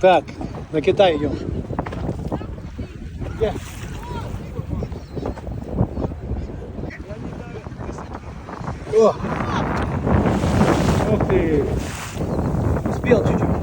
Так, на Китай идем. Где? О! Ух ты! Успел чуть-чуть.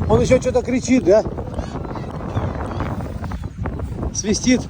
Он еще что-то кричит, да? Свистит.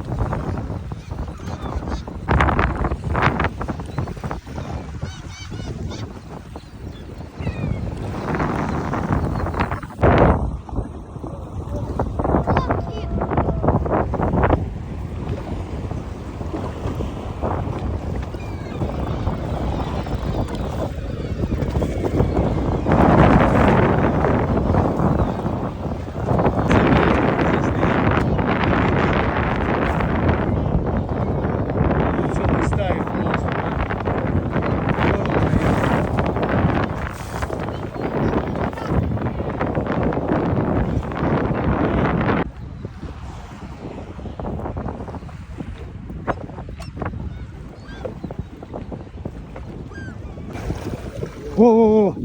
О-о-о!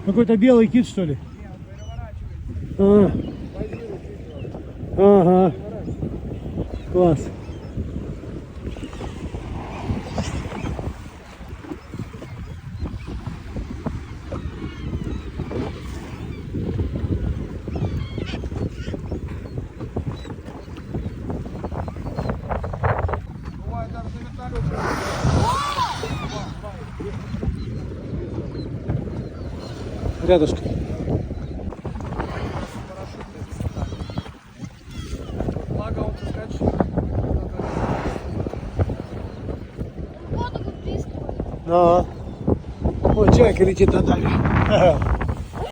Какой-то белый кит, что ли? Ага. Класс. Рядышком. Ага. Ой, чайка летит надо.